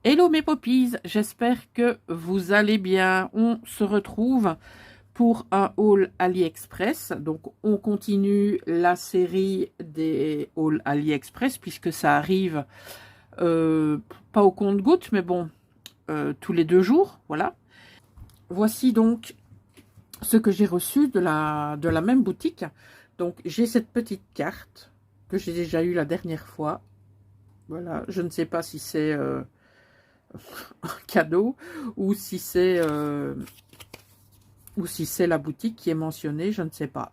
Hello mes poppies, j'espère que vous allez bien. On se retrouve pour un haul AliExpress. Donc on continue la série des hauls AliExpress puisque ça arrive pas au compte-gouttes, mais bon, tous les 2 jours, voilà. Voici donc ce que j'ai reçu de la même boutique. Donc j'ai cette petite carte que j'ai déjà eue la dernière fois. Voilà, je ne sais pas si c'est un cadeau ou si c'est la boutique qui est mentionnée, je ne sais pas.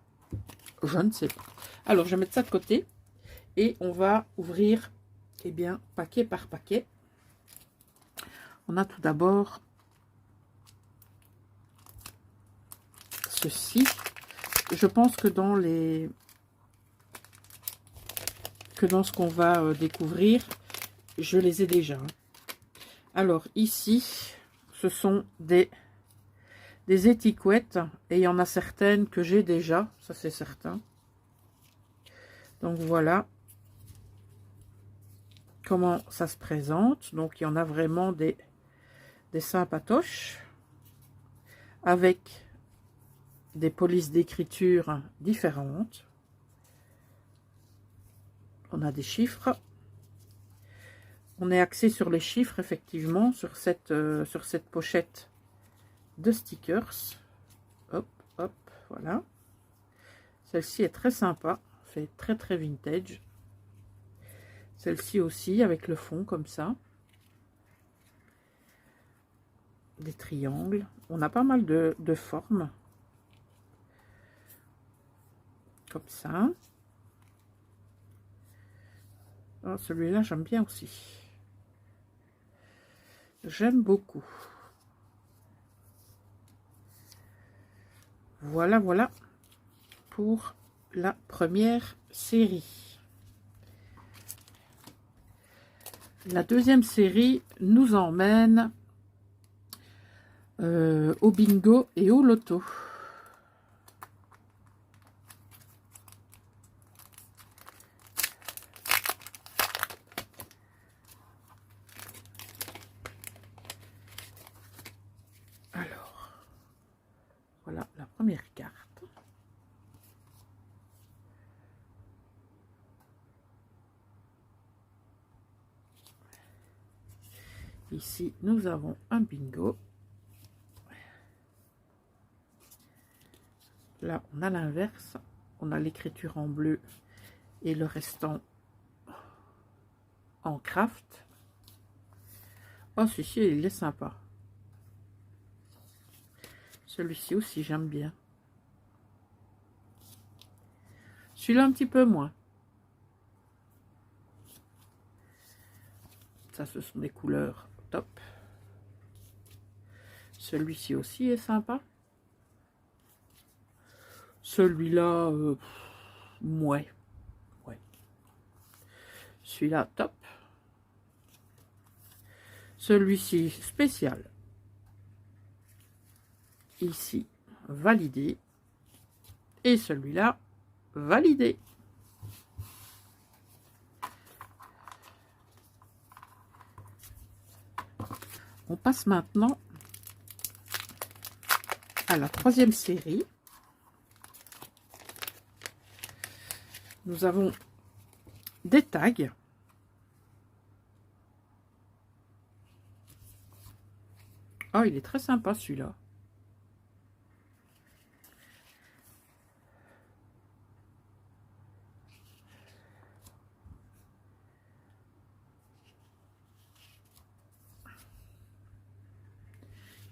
Je ne sais pas. Alors, je vais mettre ça de côté et on va ouvrir, eh bien, paquet par paquet. On a tout d'abord ceci. Je pense que dans ce qu'on va découvrir, je les ai déjà. Alors, ici, ce sont des étiquettes et il y en a certaines que j'ai déjà, ça c'est certain. Donc voilà comment ça se présente. Donc il y en a vraiment des sympatoches avec des polices d'écriture différentes. On a des chiffres. On est axé sur les chiffres, effectivement, sur cette pochette de stickers. Hop, hop, voilà. Celle-ci est très sympa, fait très très vintage. Celle-ci aussi, avec le fond comme ça. Des triangles. On a pas mal de formes. Comme ça. Oh, celui-là, j'aime bien aussi. J'aime beaucoup. Voilà, voilà pour la première série. La deuxième série nous emmène au bingo et au loto. Alors, voilà la première carte. Ici, nous avons un bingo. Là, on a l'inverse. On a l'écriture en bleu et le restant en craft. Oh, celui-ci, il est sympa. Celui-ci aussi, j'aime bien. Celui-là, un petit peu moins. Ça, ce sont des couleurs top. Celui-ci aussi est sympa. Celui-là, ouais. Celui-là, top. Celui-ci, spécial. Ici, validé. Et celui-là, validé. On passe maintenant à la troisième série. Nous avons des tags. Oh, il est très sympa celui-là.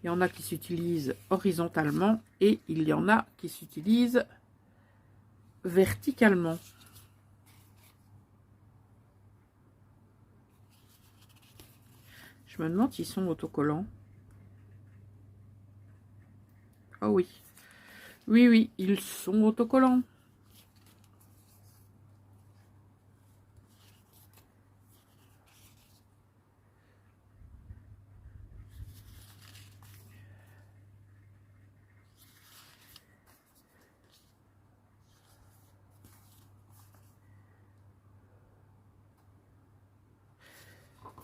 Il y en a qui s'utilisent horizontalement et il y en a qui s'utilisent verticalement. Je me demande s'ils sont autocollants. Oh oui. Oui, oui, ils sont autocollants.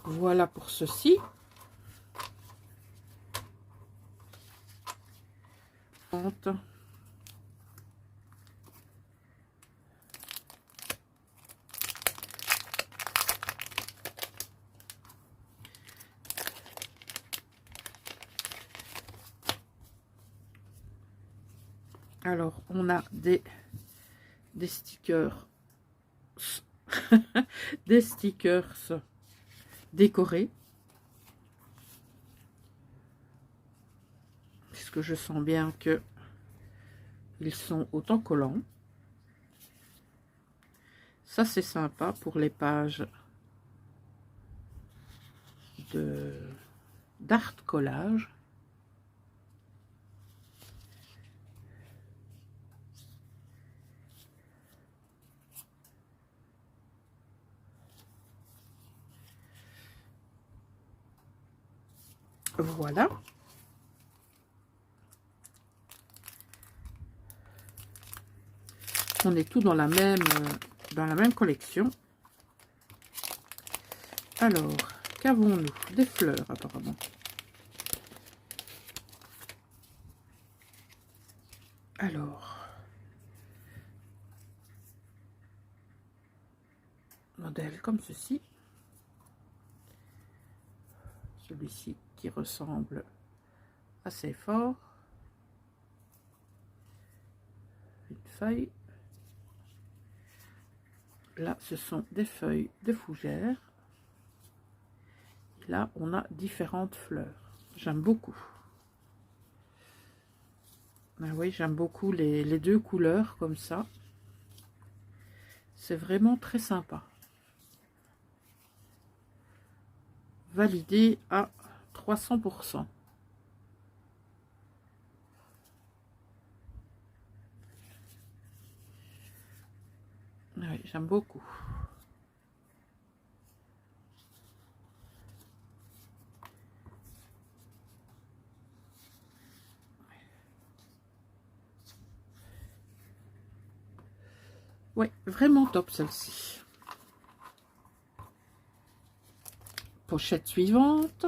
Voilà pour ceci. 30. Alors, on a des stickers, des stickers décorés, puisque je sens bien que ils sont autocollants. Ça, c'est sympa pour les pages d'art collage. Voilà. On est tout dans la même collection. Alors, qu'avons-nous? Des fleurs, apparemment. Alors, modèle comme ceci. Celui-ci qui ressemble assez fort. Une feuille. Là, ce sont des feuilles de fougère. Là, on a différentes fleurs. J'aime beaucoup. Ah oui, j'aime beaucoup les deux couleurs comme ça. C'est vraiment très sympa. Validé à 300%. Oui, j'aime beaucoup. Oui, vraiment top celle-ci. Pochette suivante.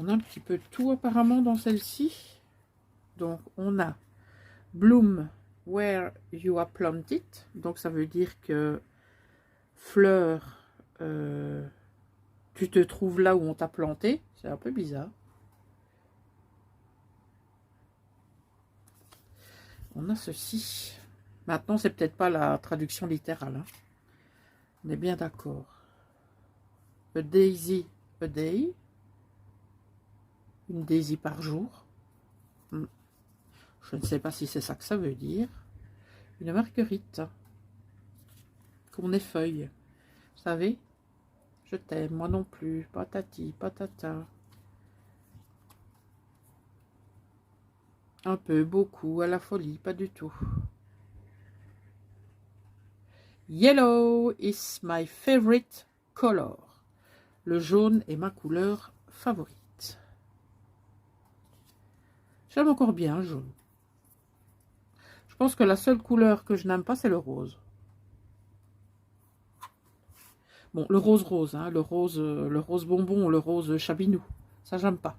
On a un petit peu de tout apparemment dans celle-ci. Donc on a Bloom where you are planted. Donc ça veut dire que fleur, tu te trouves là où on t'a planté. C'est un peu bizarre. On a ceci. Maintenant, c'est peut-être pas la traduction littérale. Hein. On est bien d'accord. A daisy a day. Une daisy par jour. Je ne sais pas si c'est ça que ça veut dire. Une marguerite. Qu'on effeuille. Vous savez, je t'aime, moi non plus. Patati, patata. Un peu, beaucoup, à la folie, pas du tout. Yellow is my favorite color. Le jaune est ma couleur favorite. J'aime encore bien le jaune. Je pense que la seule couleur que je n'aime pas, c'est le rose. Bon, le rose rose, hein, le rose bonbon, le rose chabinou. Ça, j'aime pas.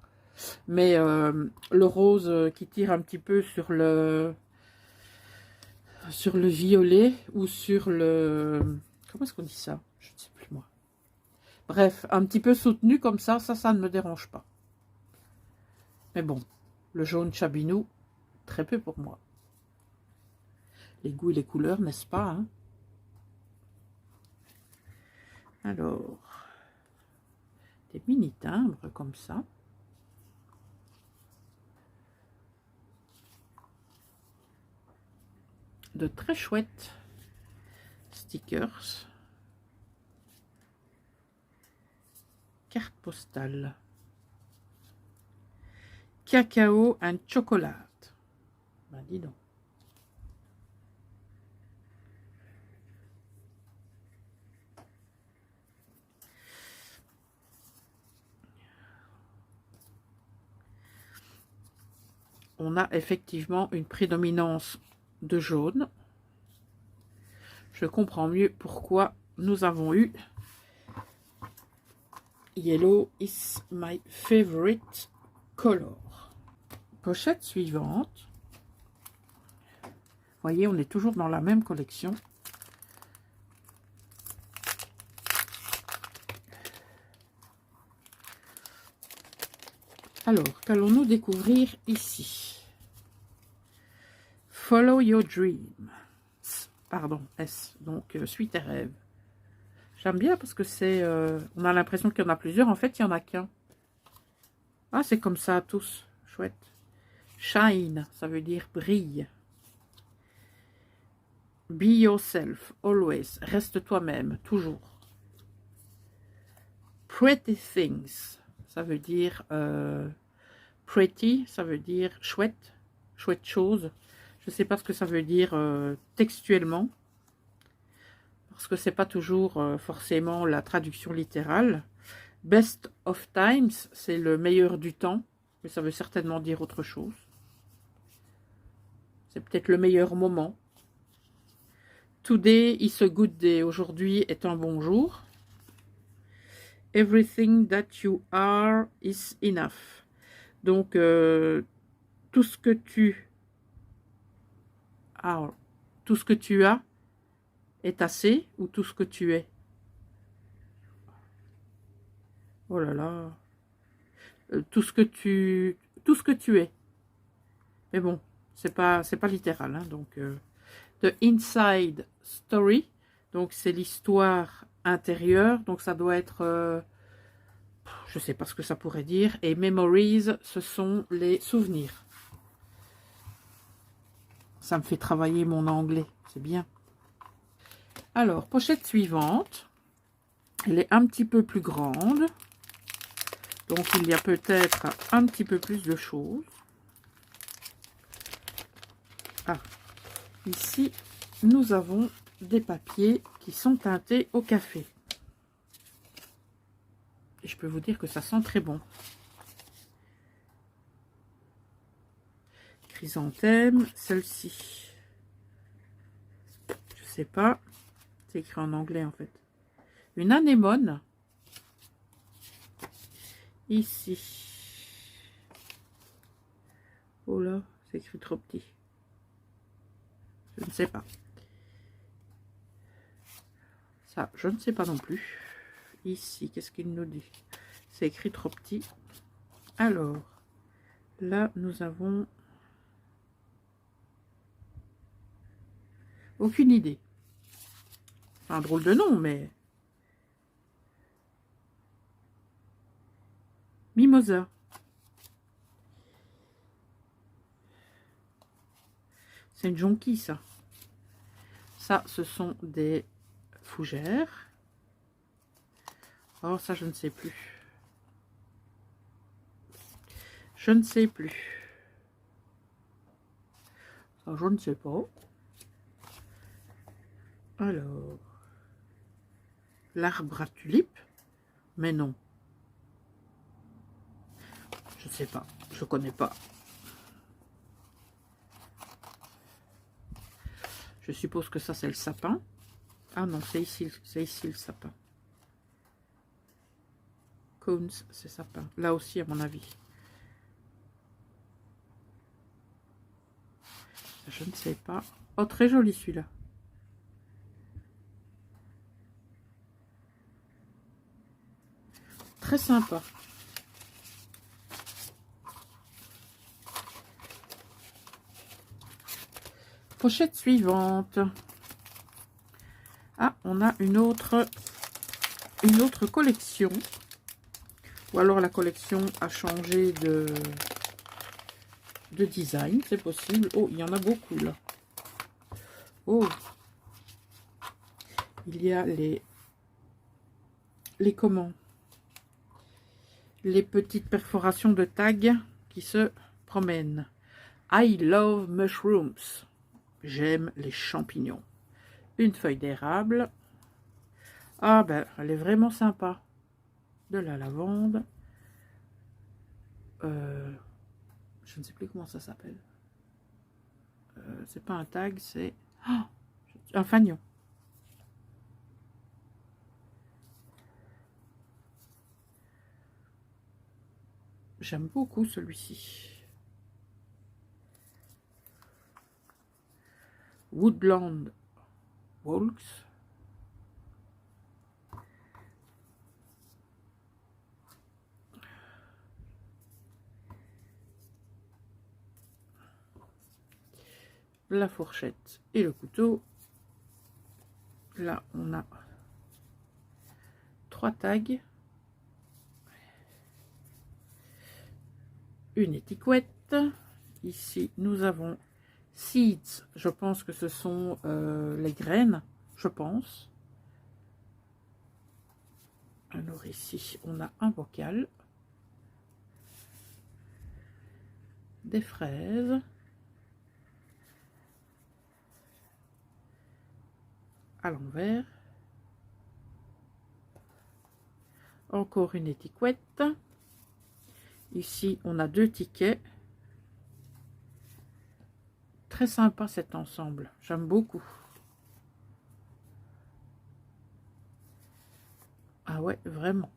Mais le rose qui tire un petit peu sur le violet ou sur le... Comment est-ce qu'on dit ça? Je ne sais plus moi. Bref, un petit peu soutenu comme ça ne me dérange pas. Mais bon, le jaune chabinou, très peu pour moi. Les goûts et les couleurs, n'est-ce pas, hein? Alors, des mini timbres comme ça. De très chouettes stickers. Carte postale. Cacao and chocolate. Ben, dis donc. On a effectivement une prédominance de jaune. Je comprends mieux pourquoi nous avons eu Yellow is my favorite color. Pochette suivante. Vous voyez, on est toujours dans la même collection. Alors, qu'allons-nous découvrir ici? Follow your dream. Pardon, S. Donc, suis tes rêves. J'aime bien parce que c'est... on a l'impression qu'il y en a plusieurs. En fait, il n'y en a qu'un. Ah, c'est comme ça, tous. Chouette. Shine, ça veut dire brille. Be yourself, always. Reste toi-même, toujours. Pretty things, ça veut dire... pretty, ça veut dire chouette. Chouette chose. Je ne sais pas ce que ça veut dire textuellement. Parce que c'est pas toujours forcément la traduction littérale. Best of times, c'est le meilleur du temps. Mais ça veut certainement dire autre chose. C'est peut-être le meilleur moment. Today is a good day. Aujourd'hui est un bon jour. Everything that you are is enough. Donc, tout ce que tu as est assez, ou tout ce que tu es. Oh là là. Tout ce que tu es. Mais bon, c'est pas littéral, hein, donc The Inside Story, donc c'est l'histoire intérieure, donc ça doit être je sais pas ce que ça pourrait dire, et Memories, ce sont les souvenirs. Ça me fait travailler mon anglais, c'est bien. Alors, pochette suivante, elle est un petit peu plus grande, donc il y a peut-être un petit peu plus de choses. Ah, ici, nous avons des papiers qui sont teintés au café. Et je peux vous dire que ça sent très bon. Chrysanthème, celle-ci. Je sais pas. C'est écrit en anglais en fait. Une anémone. Ici. Oh là, c'est écrit trop petit. Je ne sais pas. Ça, je ne sais pas non plus. Ici, qu'est-ce qu'il nous dit? C'est écrit trop petit. Alors, là, nous avons... aucune idée. C'est un drôle de nom, mais... Mimosa. C'est une jonquille, ça. Ça, ce sont des fougères. Oh, ça, je ne sais plus. Je ne sais plus. Ça, je ne sais pas. Alors, l'arbre à tulipes. Mais non. Je ne sais pas. Je ne connais pas. Je suppose que ça, c'est le sapin. Ah non, c'est ici le sapin. Cones, c'est sapin. Là aussi, à mon avis. Je ne sais pas. Oh, très joli celui-là. Très sympa. Pochette suivante. Ah, on a une autre collection. Ou alors la collection a changé de design, c'est possible. Oh, il y en a beaucoup là. Oh, il y a les comment? Les petites perforations de tag qui se promènent. I love mushrooms. J'aime les champignons. Une feuille d'érable. Ah ben, elle est vraiment sympa. De la lavande. Je ne sais plus comment ça s'appelle. C'est pas un tag, c'est un fanion. J'aime beaucoup celui-ci. Woodland Walks. La fourchette et le couteau. Là, on a 3 tags. Une étiquette. Ici, nous avons seeds. Je pense que ce sont les graines. Je pense. Alors ici, on a un bocal. Des fraises. À l'envers. Encore une étiquette. Ici, on a 2 tickets. Très sympa cet ensemble. J'aime beaucoup. Ah ouais, vraiment.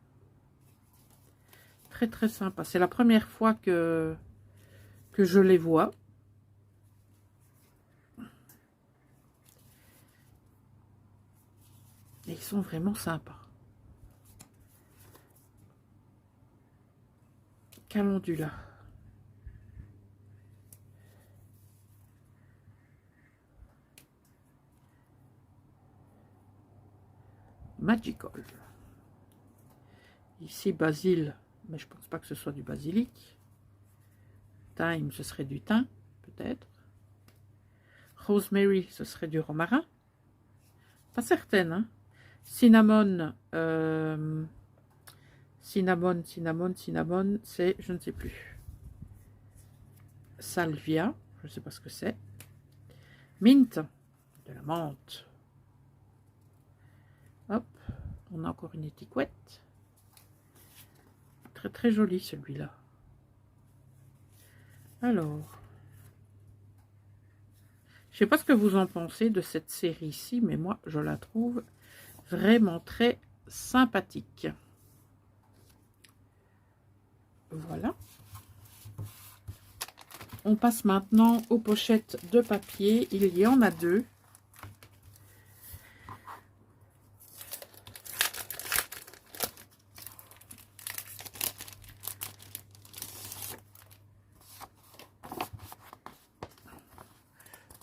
Très très sympa. C'est la première fois que je les vois. Et ils sont vraiment sympas. Calendula. Magical. Ici, basil, mais je pense pas que ce soit du basilic. Thyme, ce serait du thym, peut-être. Rosemary, ce serait du romarin. Pas certaine, hein. Cinnamon, cinnamon, c'est, je ne sais plus. Salvia, je ne sais pas ce que c'est. Mint, de la menthe. Hop, on a encore une étiquette. Très très joli celui-là. Alors, je ne sais pas ce que vous en pensez de cette série-ci, mais moi, je la trouve vraiment très sympathique. Voilà. On passe maintenant aux pochettes de papier. Il y en a 2.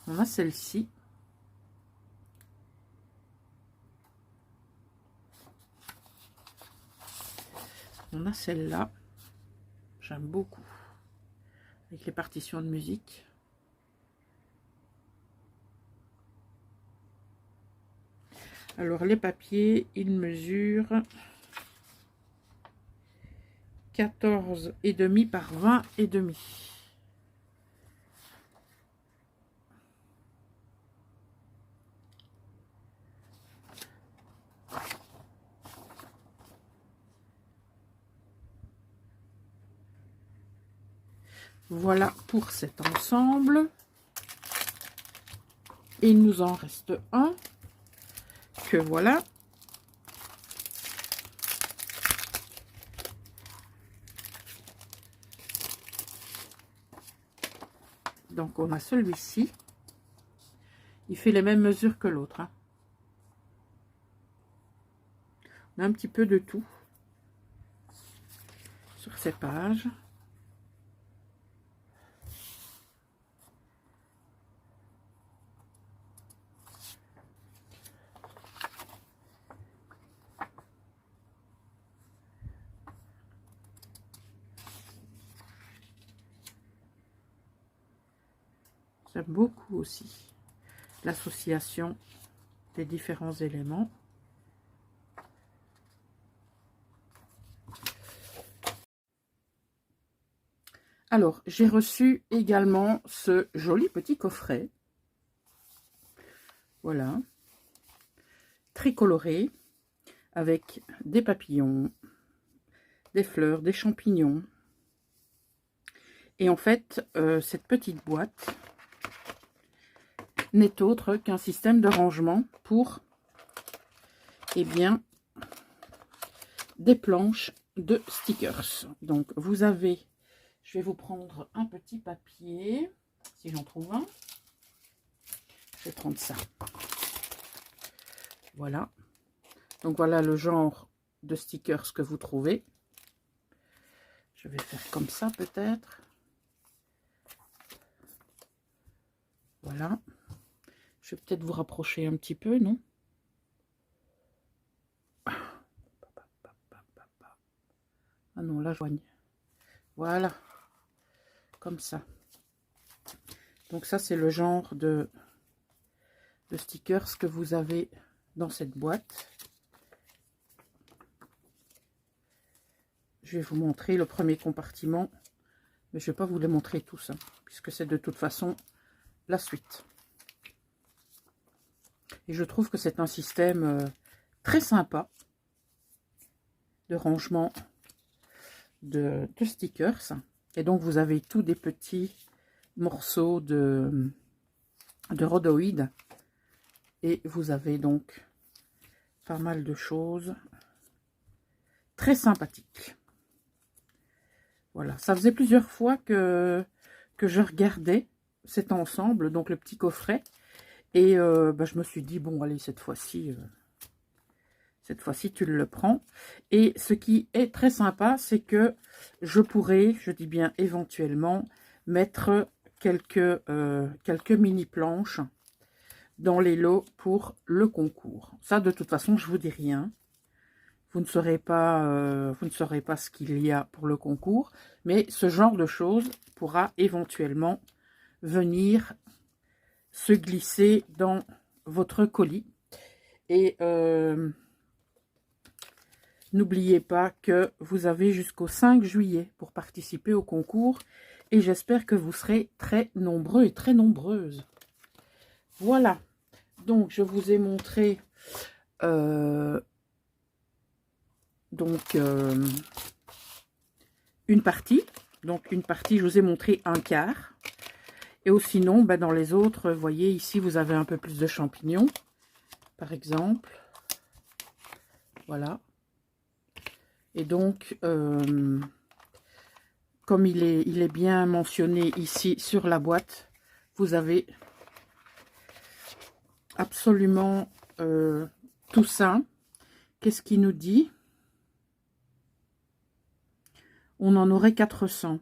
On a celle-ci. On a celle-là. J'aime beaucoup. Avec les partitions de musique. Alors, les papiers, ils mesurent 14,5 par 20,5. Voilà pour cet ensemble. Et il nous en reste un. Que voilà. Donc on a celui-ci. Il fait les mêmes mesures que l'autre. Hein. On a un petit peu de tout sur ces pages. J'aime beaucoup aussi l'association des différents éléments. Alors, j'ai reçu également ce joli petit coffret. Voilà. Très coloré, avec des papillons, des fleurs, des champignons. Et en fait, cette petite boîte n'est autre qu'un système de rangement pour, eh bien, des planches de stickers. Donc, vous avez Je vais vous prendre un petit papier, si j'en trouve un. Je vais prendre ça. Voilà. Donc voilà le genre de stickers que vous trouvez. Je vais faire comme ça peut-être. Voilà. Je vais peut-être vous rapprocher un petit peu, non? Ah non, là, je joigne. Voilà. Comme ça. Donc ça, c'est le genre de stickers que vous avez dans cette boîte. Je vais vous montrer le premier compartiment. Mais je ne vais pas vous les montrer tous, hein, puisque c'est de toute façon la suite. Et je trouve que c'est un système très sympa de rangement de stickers. Et donc vous avez tous des petits morceaux de rhodoïdes. Et vous avez donc pas mal de choses très sympathiques. Voilà, ça faisait plusieurs fois que je regardais cet ensemble, donc le petit coffret. Et je me suis dit, bon, allez, cette fois-ci, tu le prends. Et ce qui est très sympa, c'est que je pourrais, je dis bien éventuellement, mettre quelques mini planches dans les lots pour le concours. Ça, de toute façon, je vous dis rien. Vous ne saurez pas ce qu'il y a pour le concours, mais ce genre de choses pourra éventuellement venir se glisser dans votre colis. Et n'oubliez pas que vous avez jusqu'au 5 juillet pour participer au concours. Et j'espère que vous serez très nombreux et très nombreuses. Voilà. Donc, je vous ai montré une partie. Donc, une partie, je vous ai montré un quart. Et sinon, dans les autres, vous voyez, ici, vous avez un peu plus de champignons, par exemple. Voilà. Et donc, comme il est bien mentionné ici sur la boîte, vous avez absolument tout ça. Qu'est-ce qu'il nous dit? On en aurait 400.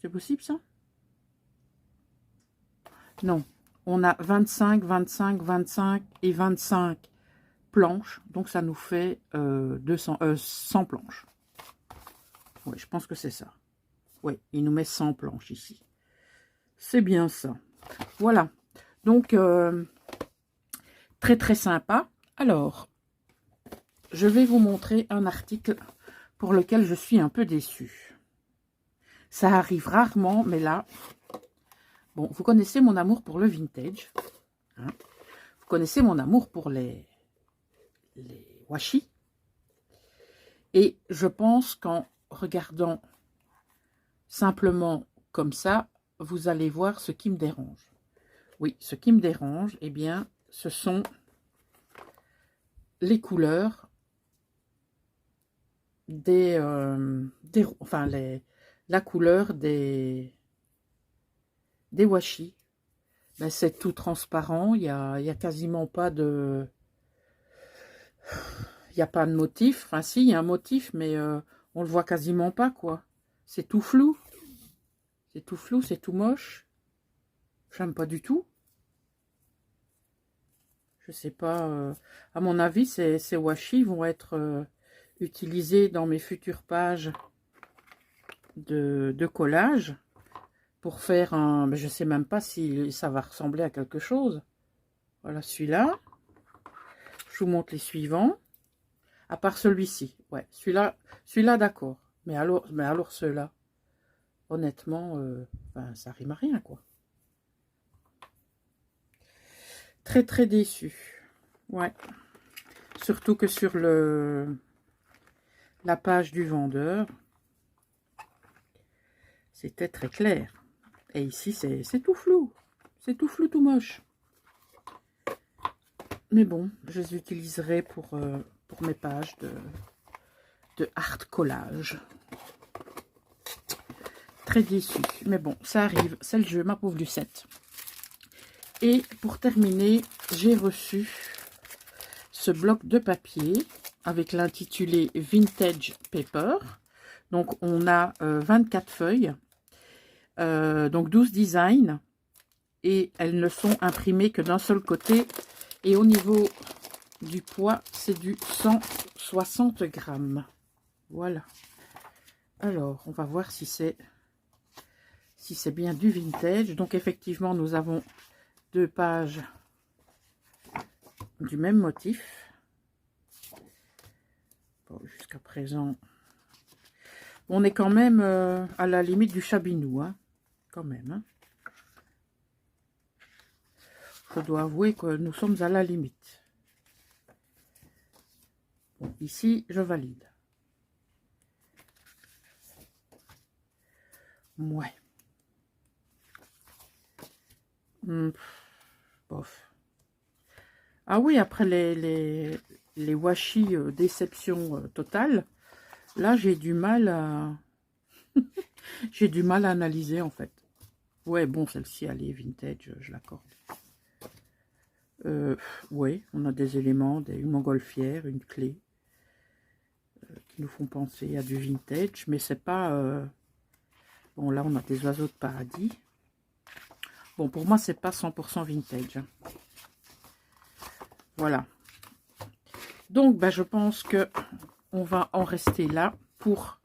C'est possible, ça? Non. On a 25, 25, 25 et 25 planches. Donc, ça nous fait 100 planches. Oui, je pense que c'est ça. Oui, il nous met 100 planches ici. C'est bien ça. Voilà. Donc, très, très sympa. Alors, je vais vous montrer un article pour lequel je suis un peu déçue. Ça arrive rarement, mais là, bon, vous connaissez mon amour pour le vintage. Hein, vous connaissez mon amour pour les washi. Et je pense qu'en regardant simplement comme ça, vous allez voir ce qui me dérange. Oui, ce qui me dérange, eh bien, ce sont les couleurs la couleur des washi. C'est tout transparent, il y a quasiment pas de... Il n'y a pas de motif. Enfin, si, il y a un motif, mais on le voit quasiment pas, quoi. C'est tout flou. C'est tout flou, c'est tout moche. J'aime pas du tout. Je sais pas. À mon avis, ces washi vont être utilisés dans mes futures pages de collage pour faire un... je sais même pas si ça va ressembler à quelque chose. Voilà celui-là. Je vous montre les suivants. À part celui-ci. Ouais, celui-là d'accord. Mais alors ceux-là, honnêtement, ça rime à rien, quoi. Très, très déçu. Ouais. Surtout que sur la page du vendeur, c'était très clair. Et ici, c'est tout flou. C'est tout flou, tout moche. Mais bon, je les utiliserai pour mes pages de art collage. très déçue. Mais bon, ça arrive, c'est le jeu, ma pauvre Lucette. Et pour terminer, j'ai reçu ce bloc de papier avec l'intitulé Vintage Paper. Donc, on a 24 feuilles, donc 12 designs. Et elles ne sont imprimées que d'un seul côté. Et au niveau du poids, c'est du 160 grammes. Voilà. Alors, on va voir si c'est bien du vintage. Donc, effectivement, nous avons 2 pages du même motif. Bon, jusqu'à présent, on est quand même à la limite du chabinou, hein, quand même. Hein. Je dois avouer que nous sommes à la limite. Bon, ici, je valide. Ouais. Bof. Ah oui, après les washi déception totale, là, j'ai du mal à... j'ai du mal à analyser, en fait. Ouais, bon, celle-ci, elle est vintage, je l'accorde. Oui, on a des éléments, une montgolfière, une clé, qui nous font penser à du vintage, mais c'est pas... Bon, là, on a des oiseaux de paradis. Bon, pour moi, c'est pas 100% vintage. Hein. Voilà. Donc, ben, je pense que on va en rester là pour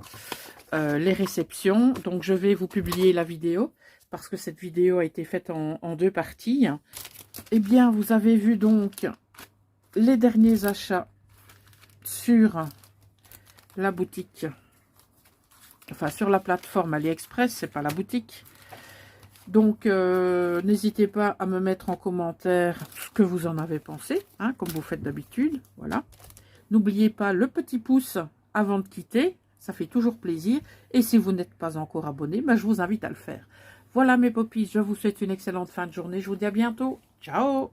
les réceptions. Donc, je vais vous publier la vidéo, parce que cette vidéo a été faite en 2 parties. Eh bien, vous avez vu donc les derniers achats sur la boutique, enfin sur la plateforme AliExpress, c'est pas la boutique. Donc, n'hésitez pas à me mettre en commentaire ce que vous en avez pensé, hein, comme vous faites d'habitude. Voilà. N'oubliez pas le petit pouce avant de quitter, ça fait toujours plaisir. Et si vous n'êtes pas encore abonné, ben, je vous invite à le faire. Voilà mes poppies, je vous souhaite une excellente fin de journée. Je vous dis à bientôt. Ciao!